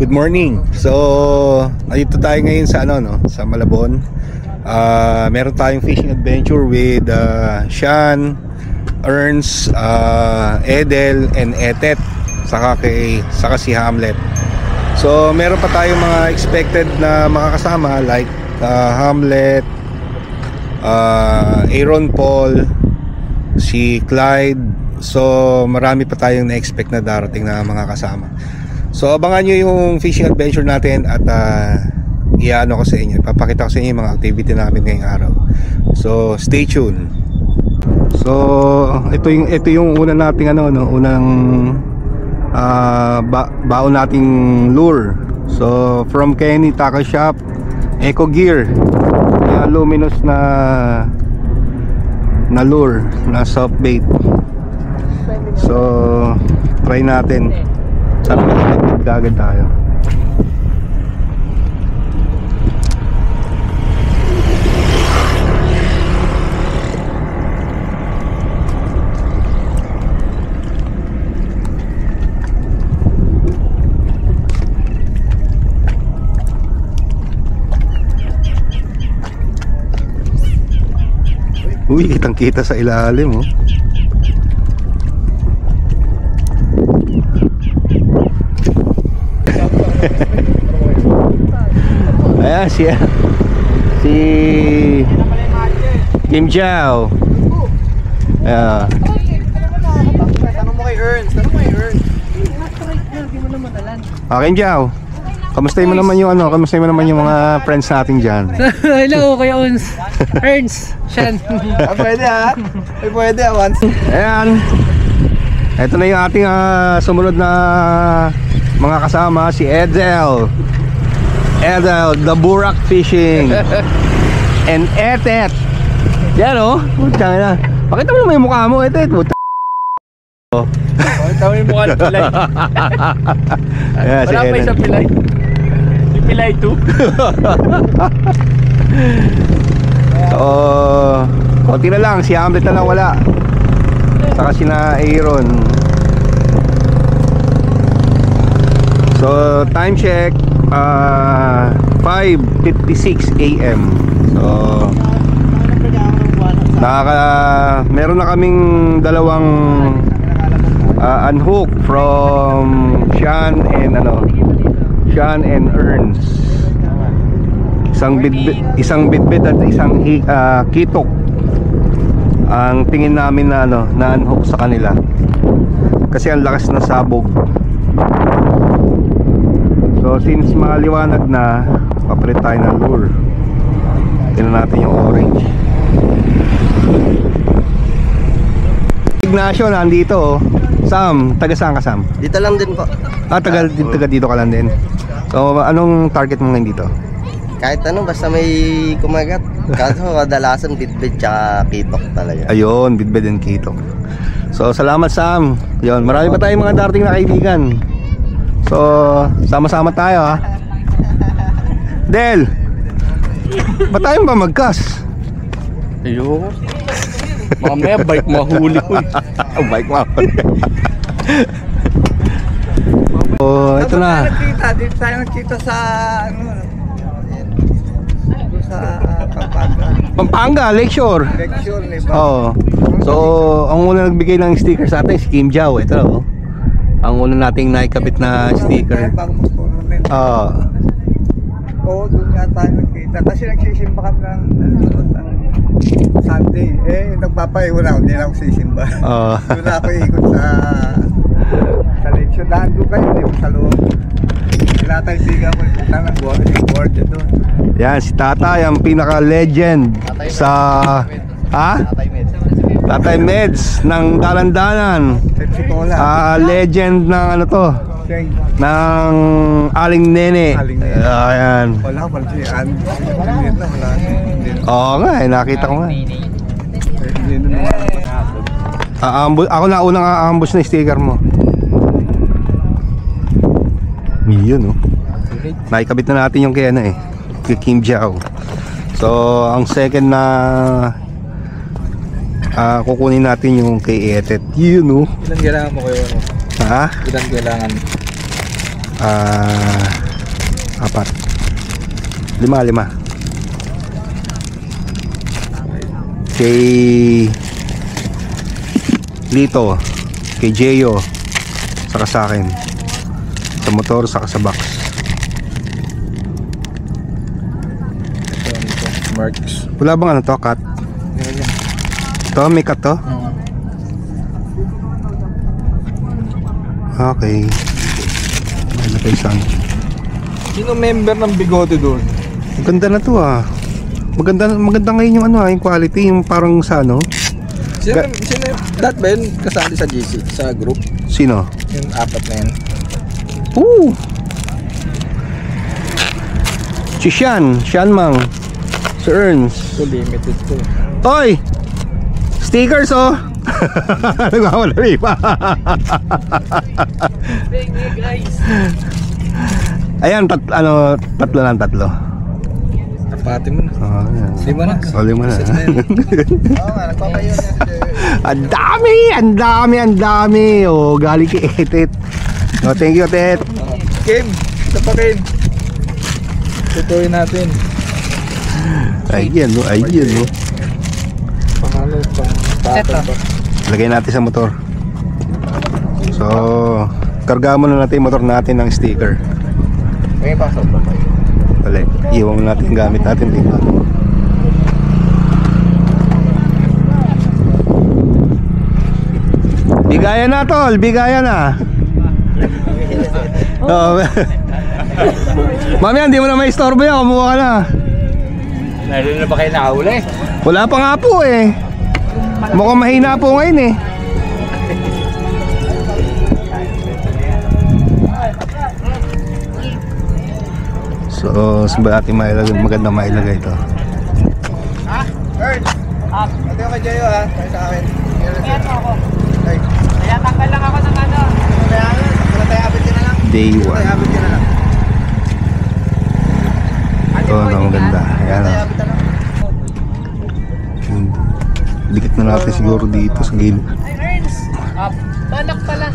Good morning. So, nandito tayo ngayon sa sa Malabon. Meron tayong fishing adventure with Sean, Ernst, Edel and Etet, saka si Hamlet. So, meron pa tayong mga expected na makakasama like Hamlet, Aaron Paul, si Clyde. So, marami pa tayong na-expect na darating na mga kasama. So abangan nyo yung fishing adventure natin at iano ko sa inyo, ipapakita ko sa inyo yung mga activity namin ngayong araw. So stay tuned. So ito yung una nating unang baon nating lure. So from Kenny Tackle Shop, Eco Gear, luminous na lure na soft bait. So try natin. Sana makakagad kagad tayo. Uy, kitang kita sa ilalim oh. Ayan si Kim Jiao. Ayan. Tanong mo kay Ernst. Kim Jiao, kamustahin mo naman yung mga friends natin dyan. Hello Kuya Ernst, Sean. Pwede ha? Pwede ha once. Ayan. Ito na yung ating sumunod na mga kasama, si Edel, the Burak Fishing, and Etet. Yan o, putang na. Pakita mo naman yung mukha mo, Etet. Pakita mo yung mukha ng Pilay. Ayan, Wala pa isang Pilay. Si Pilay 2. So, konti na lang, si Hamlet na lang wala. Saka si na Aaron. So time check 5:56 AM. So meron na kaming dalawang unhook from Sean and Ernst. Isang bitbit at isang kitok ang tingin namin na unhook sa kanila kasi ang lakas ng sabog. So since maliwanag na, papalit tayo ng lure. Tingnan natin yung orange. Ignacio nandito oh. Sam, taga saan ka Sam? Dito lang din po. Taga dito ka lang din. So anong target mo ngayon dito? Kahit basta may kumagat. Kaso kadalasan bitbit tsaka kitok talaga. Ayun, bitbit and kitok. So salamat Sam. Yun, marami pa tayong mga darating na kaibigan. So, sama-sama tayo ha. Del, ba't tayo ba magkas? Ayoko. Mamaya bike mahuli ko eh. Bike mahuli. Oh, ito na. Dito tayo nagkita sa sa Pampanga, Lakeshore. Oh. So, ang una nagbigay ng sticker sa atin si Kim Jiao. Ito oh. Ang una nating naikabit na sticker. Oo, doon nga tayo nagkita. Kasi nagsisimba kami ng Sunday. Nagpapaiwan ako, hindi na ako sisimba. Doon na ako ikot sa leksyon. Doon kayo, hindi ko sa loob. Tinataysiga ko ng board doon. Yan, si Tatay, ang pinaka-legend sa... Tatay Meds ng Dalandanan. Legend ng ng Aling Nene. Ayan. Wala pa si Ann. Oo nga, nakita ko nga. Ako na unang aambos na sticker mo. Yun oh. Naikabit na natin yung kay Kim Jiao. So ang second na kukunin natin yung kay Etet. Yun oh. Ilan kailangan mo kayo? Ha? Ilan kailangan? Apat. Lima. Kay Lito, kay Jeyo, saka sa akin, sa motor, saka sa box. Marks. Wala bang ano to, cut? To, may cut to? Okay. Ano pa isang? Sino member ng bigote doon? Maganda na to ah. Maganda ngayon yung ano yung quality, yung parang sa ano. Sino that ba yun kasali sa GC, sa group? Sino? Yung apat na yun. Ooh! Si Sean Mang. Si Ernst. So limited to. Toy! Stickers oh! Nagwawala rin pa. Guys. Ayan, tatlo lang. Tapati mo na. Ayan. Lima na. Lima na. Oo nga, nagpapayo na si Ang dami. Oh, galing kay Etet. Oh, thank you, Tet. Kim, isa pa Kim. Tutuloy natin. Ayan. Pangalo pa. Set to. Lagay natin sa motor. So, karga muna natin yung motor natin ng sticker. May pasok pa kayo. Balik, iwan natin yung gamit natin dito. Bigayan na tol, bigayan na. Oh. Mami, hindi mo na may istorbo yan, kumuha ka na. Meron na ba kayo nakahuli? Wala pa nga po eh. Mukhang mahina po ngayon eh. So, saan ba natin maganda mailagay ito? Ha? Earth! Ito yung kay Jayo ha, tayo sa akin. Kaya ako. Ay, Kaya tanggal lang ako ng ano. wala tayo abit ka na lang. Day 1. Tayo abit ka na lang. Ito na maganda. Ayan na. Abit ka na lang. Dikit na natin siguro dito sa gilid. Ay, Ernst. Banak pala.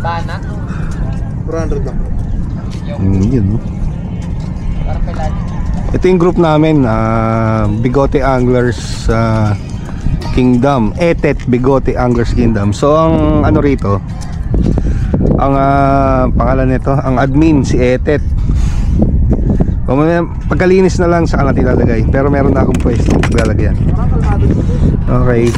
Banak? 400 lang. Yun, no? Parang kailan. Ito yung group namin, Bigote Anglers Kingdom, Etet Bigote Anglers Kingdom. So ang ano rito, ang pangalan nito, ang admin si Etet. Pagkalinis na lang sa natin ilalagay, pero meron na akong pwesto lalagyan. Okay.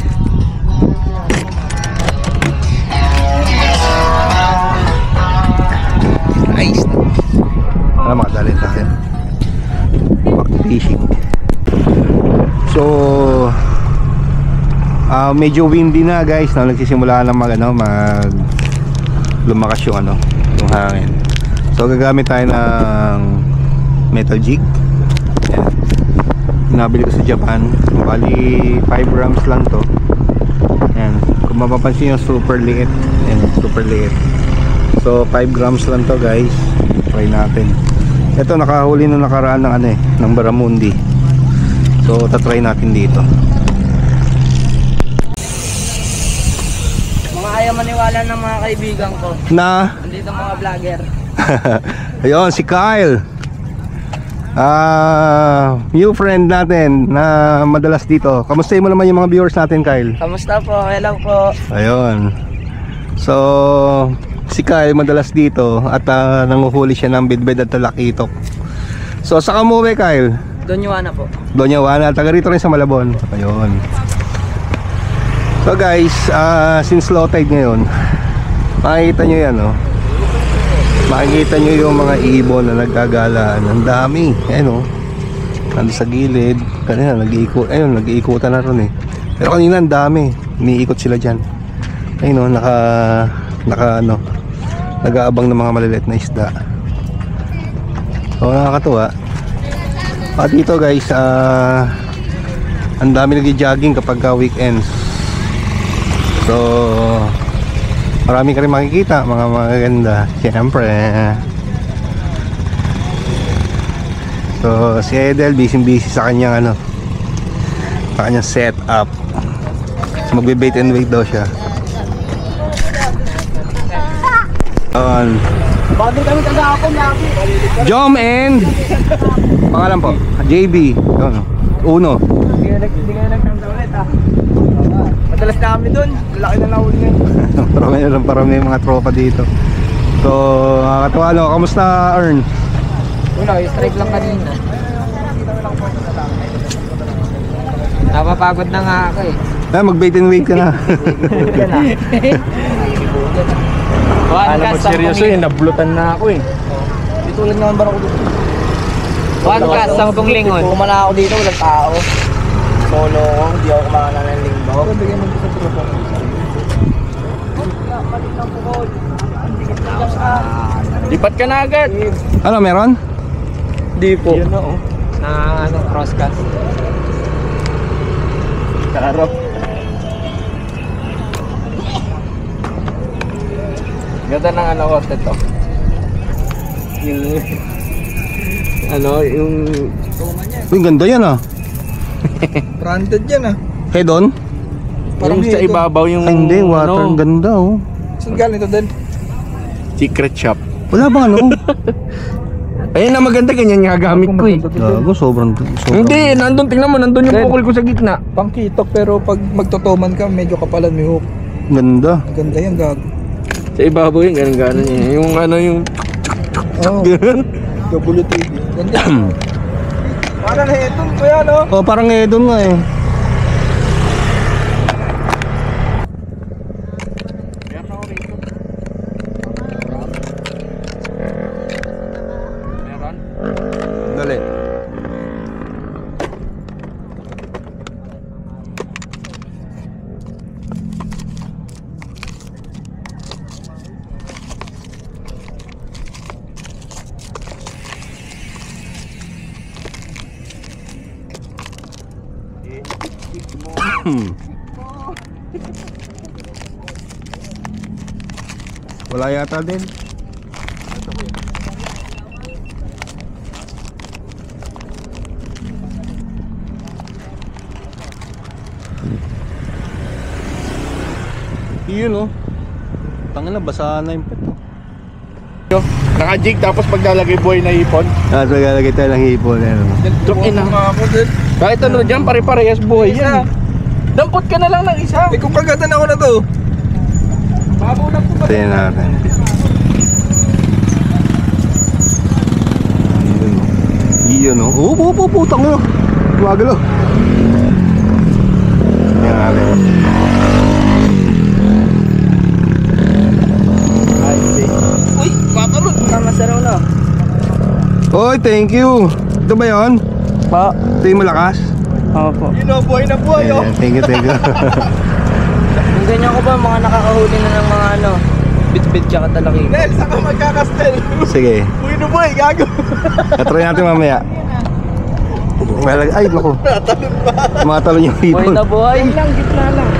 Nice. Ano makadalhin tayo? Back to fishing. So medyo windy na guys, na nagsisimula na mag lumakas yung yung hangin. So gagamit tayo ng metal jig. Ayan. Nabili ko sa Japan. Bali 5 grams lang to. Ayan. Kung mapapansin nyo, super liit. Ayan, super liit. So 5 grams lang to guys. Try natin. Ito nakahuli na nakaraan ng ng Baramundi. So tatry natin dito. Mga ayaw maniwala ng mga kaibigan ko. Na Andito mga vlogger. ayun si Kyle. New friend natin na madalas dito. Kamusta mo naman yung mga viewers natin, Kyle? Kamusta po? Hello po. Ayun. So si Kyle madalas dito at nanguhuli siya ng bidbid at talakitok. So saka umuwi, Kyle? Donyoana po. Donyawana, taga rito rin sa Malabon. Ayun. So guys, since low tide ngayon, makikita nyo yan, no? Makikita nyo yung mga ibon na nagkagalaan. Ang dami, ayun, nandun sa gilid. Kanina nag-iikot, ayun, nag-iikutan na ron eh. Pero kanina ang dami, umiikot sila dyan. Ayun, nag-aabang ng mga maliliit na isda. So nakakatuwa. At dito guys, ang dami nag-jogging kapag weekends. So marami ka rin makikita, mga magaganda. Siyempre. So si Edel busy sa kanyang sa kanyang setup. Magbe-bait and wait daw siya. Bago kami kagahapon lagi. Jom and pangalan po, JB. Yun, Uno. Hindi nga nagtanda ulit Madalas na kami dun. Laki na nauli ngayon. Parami mga tropa dito. So, nakakatawa no. Kamusta, Ern? Wala, strike lang kanina. Napapagod na nga ako Mag-bait and wait ka na. Alam mo seryoso nablutan na ako Itulad naman ba ako dito? One cast, 10 lingon. Kumana ako dito, walang tao. Solo ko, hindi ako kumakana ng linggo. Bigyan mo sa trupo. Lipat ka na agad. Ano, meron? Di po. Yun na cross cast. Karap. Ganda ng hotel to. Yung Uy, ganda yan branded yan Head on? Parang sa ibabaw yung Ay, hindi, water. Ganda Saan galing ito din? Secret shop. Wala ba Ayun na maganda, ganyan yung gagamit ko Gago, sobrang. Hindi, tingnan mo, nandun yung bukol ko sa gitna. Pangkitok, pero pag magtotoman ka, medyo kapalan may hook. Ganda. Ganda yan, gago. Sa ibabaw yun, ganun niya. Yung ganun. WTV. Ganda. Parang headon ko yan, Parang Edon nga Dali. Wala yata din. Yun Tangina, basa na yung pet Naka-jig, tapos paglalagay buhay na hipon. Paglalagay tayo ng hipon Kahit ano dyan, pare-parehas buhay yan. Dampot ka na lang ng isa. Kung kagatan ako na to. Babaw na po ba? Tingnan natin. Yun putang mo. Gumagalo. Tingnan natin. Uy, makarot. Kamasaraw na. Oy, thank you. Ito ba yun? Pa. Ito yung malakas? Opo. Buhay na buhay Thank you. Kung ganyan ko ba, mga nakakahuli na ng mga bit-bit tsaka talaki. Nel, saan ka magkakastel? Sige. Buhay na buhay, gago. Try natin mamaya. Ay, naku. Matalon yung Buhay hipon. na buhay. Gitna lang.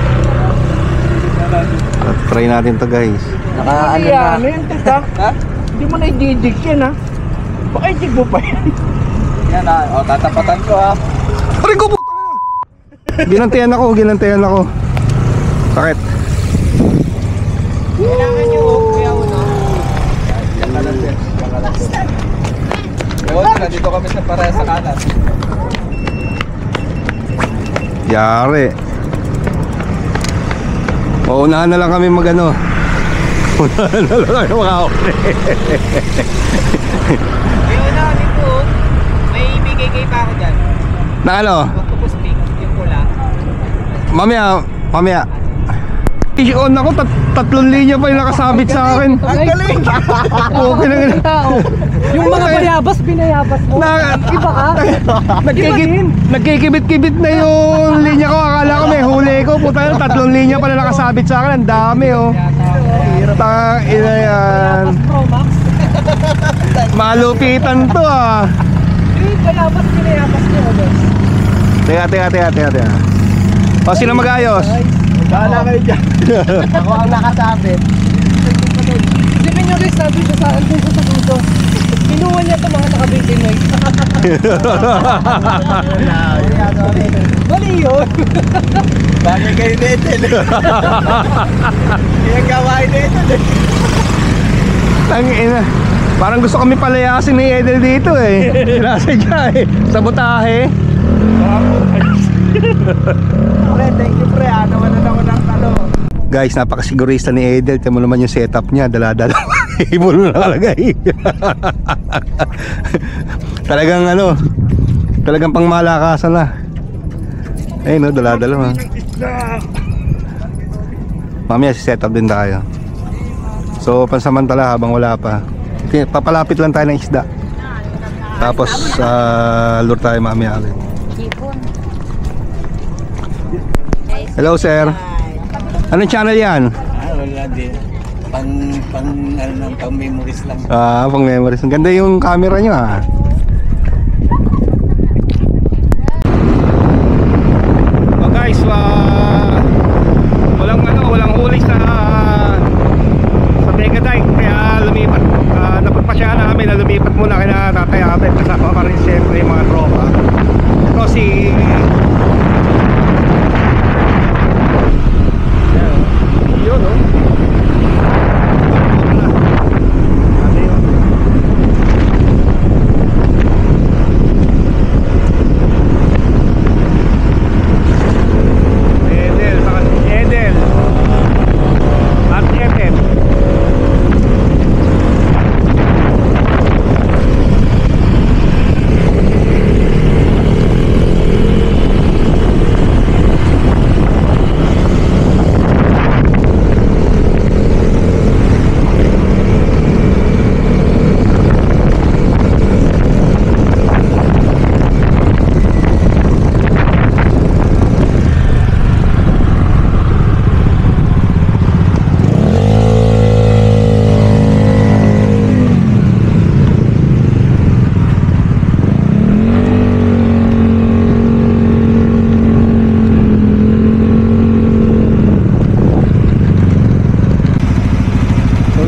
Try natin to, guys. Naka Ano yan, tita? Ha? Hindi mo na i-jig yan, Baka i-jig mo pa yan. Yan, tatapatan ko, Aray ko po! Ginantihan ako. Sakit. Kailangan nyo kuya uno. Yan ka lang, sir. Nandito kami sa pareha sa kanan. Yari. Maunahan na lang kami magano. Unahan na lang kami makahuli. May unahin po. May BKK pa ako dyan. Na ano? Octopus pink, yung pula. Mamaya. I-on ako, 3 linya pa yung nakasabit sa akin. Ang galing! Okay na ganun. Yung mga bayabas, binayabas mo. Iba ka? Nagkikibit-kibit na yung linya ko. Akala ko may huli ko. Puta yun, 3 linya pala nakasabit sa akin. Ang dami Ina yan. Pro Max. Malupitan to Yung bayabas, binayabas mo. Teka. O, sino mag-ayos? Bahala kayo dyan. Ako ang nakasabit. Isipin nyo guys, sabi siya sa akin sa dudo. Kinuha niya ito mga naka-Pinoy. Mali yun. Bagay kayo na ito. Kaya gawain na ito. Tangina. Parang gusto kami palayasin ni Edel dito eh. Sinasadya eh. Sabotahe. Pre, thank you pre. Nawalan ako ng talo. Guys, napakasigurista ni Edel. Tiyan mo naman yung setup niya. Dala-dala. Ibulo na nakalagay. Talagang ano, talagang pangmalakasan na. Ayun no, dala-dala. Mamaya si setup din tayo. So pansamantala habang wala pa, papalapit lang tayo ng isda. Tapos lure tayo mamaya ulit. Hello sir. Anong channel yan? Wala din. Pang memories lang. Pang memories. Ang ganda yung camera nyo ah. Oh guys, walang huli sa Megadike, kaya lumipat. Napagpasya namin na lumipat muna kaya Tatay Abet. Kasama pa rin siyempre yung mga tropa. Ito si yun oh.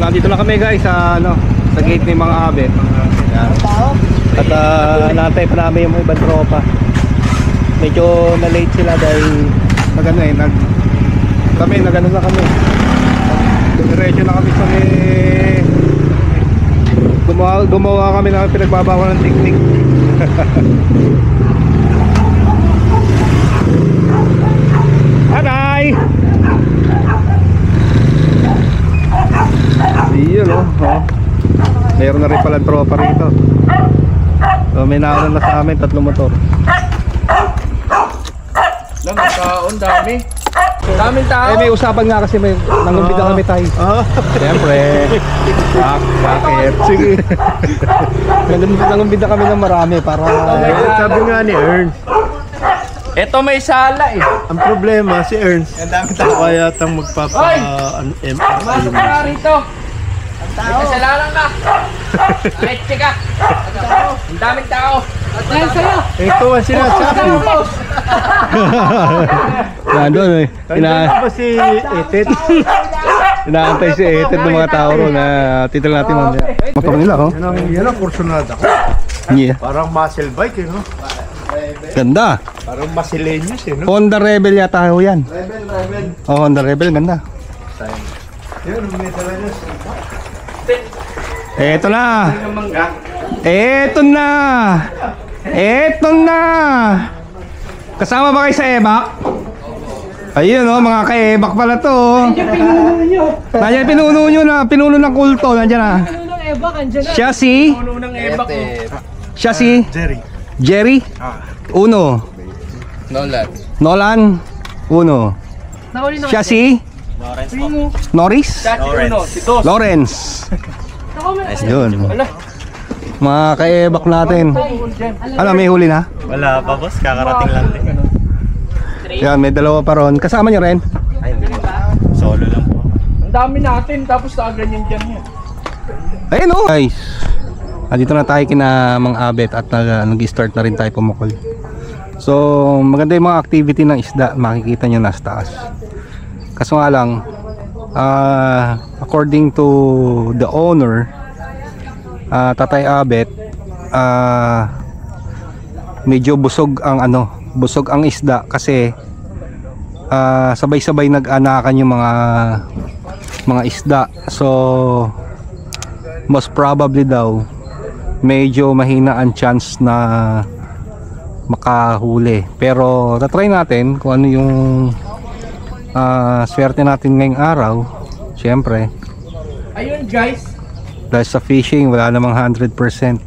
Dito na kami guys sa sa gate ni mga Abet. Yan. At naantay pa namin yung ibang tropa. Medyo na late sila dahil nagano na kami. Diretso na kami sa gumawa kami ng pinagbabawal ng teknik. Hanay! Iyon oh. Meron na rin palang tropa rito. So may nauna na sa amin, 3 motor. Daming tao. May usapan nga kasi may nangumbida kami tayo. Siyempre. Bakit? Sige. Nangumbida kami ng marami para Sabi nga ni Ernst, Ito may sala eh. ang problema si Ernst. Ang dami tao. Kaya tang Masok ka rito. Ang tao. Kasalanan ka. Ay, chika. Ang daming tao. Dahil sa'yo. Ito ang sinasabi. nandun eh. Tanda ba si Etet? Inaantay si Etet ng mga tao ron na titil natin mamaya. Motor nila oh. Yan ang kursunada ko. Yeah. Parang muscle bike no? Ganda. Parang Masilenyos no? Honda Rebel yata ho yan. Rebel. Oh, Honda Rebel ganda. Yan, may talaga. Eto na. Eto na. Kasama ba kayo sa EBAC? Ayun oh, mga ka-EBAC pala to. Nandiyan pinuno nyo na, pinuno ng kulto, nandiyan na. Siya si? Siya si? Jerry? Uno. Nolan? Uno. Siya si? Norris? Lawrence. Yun. Mga ka-EBAC natin. Ano, may huli na? Wala pa boss, kakarating lang din. Yan, may dalawa pa ron. Kasama nyo rin? Ay, hindi ba? Solo lang po. Ang dami natin, tapos nakaganyan dyan yan. Ayun o! Guys, dito na tayo kina Mang Abet at nag-start na rin tayo pumukol. So, maganda yung mga activity ng isda. Makikita nyo nasa taas. Kaso nga lang, according to the owner, Tatay Abet, medyo busog ang isda kasi sabay-sabay nag-anakan yung mga isda. So most probably daw medyo mahina ang chance na makahuli. Pero tatry natin kung ano yung swerte natin ngayong araw. Siyempre, Ayun guys. dahil sa fishing wala namang 100%,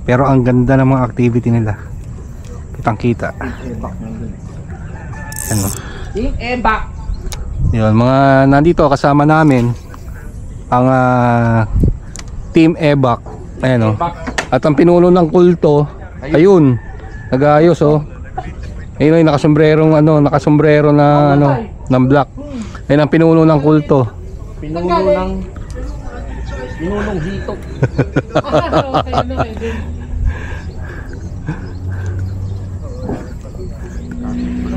pero ang ganda ng mga activity nila, kitang kita. Ano, Team Ebak. yun, mga nandito kasama namin ang Team Ebak. Ayan, oh. At ang pinuno ng kulto, ayun, nag-aayos, oh. Ayun, nakasombrerong nakasombrero na ng black. Ayun ang pinuno ng kulto. Pinunong hito.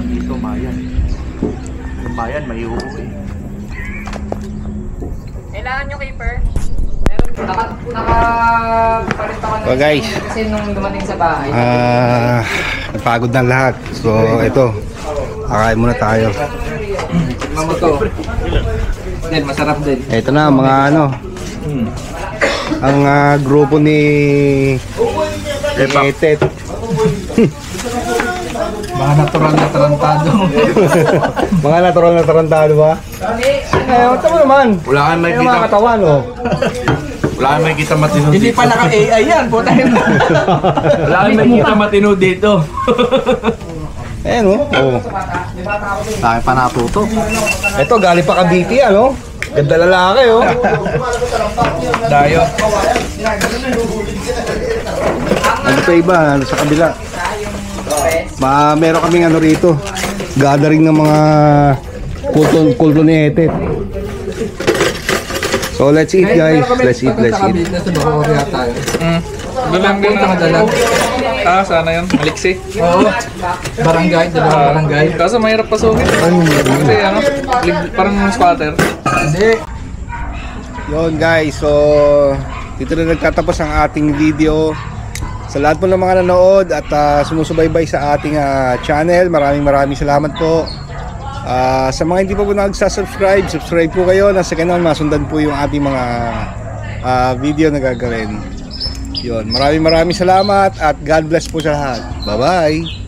Dito mayan. Yung mayan may uuwi. Kailangan nyo keeper? Meron nakapalit ako So guys, kasi nung dumating sa bahay. napagod na lahat. So ito, kakain muna tayo. Mama ko. Din, masarap din. Ito na mga ang grupo ni Etet. Mga natural na tarantado. Mga natural na tarantado ba? Ito mo naman. Wala kang may Yung mga kita. katawan, oh. Wala kang may kita matino Hindi dito. pa naka-AI yan, puta yun. Wala kang may kita matino dito. Ayan, oh. Oh. Sa akin pa natuto. Ito, galing pa Cavite, ano? Ganda lalaki, oh. Dayo. Ano pa iba? Ano sa kabila? Meron kaming rito. Gathering ng mga kulto ni Etet. So let's eat, guys. Let's eat. Bilang din na madalag. Sana yun. Maliksi. Oo. Barangay, dalawang barangay. Kaso mahirap pasukin. Kasi parang squatter. Hindi. Yon guys, so dito na nagtatapos ang ating video. Sa lahat po ng mga nanood at sumusubaybay sa ating channel, maraming salamat po. Sa mga hindi pa po nagsasubscribe, subscribe po kayo nang sa ganun masundan po yung ating mga video na gagawin. Yon, maraming salamat at God bless po sa lahat. Bye bye.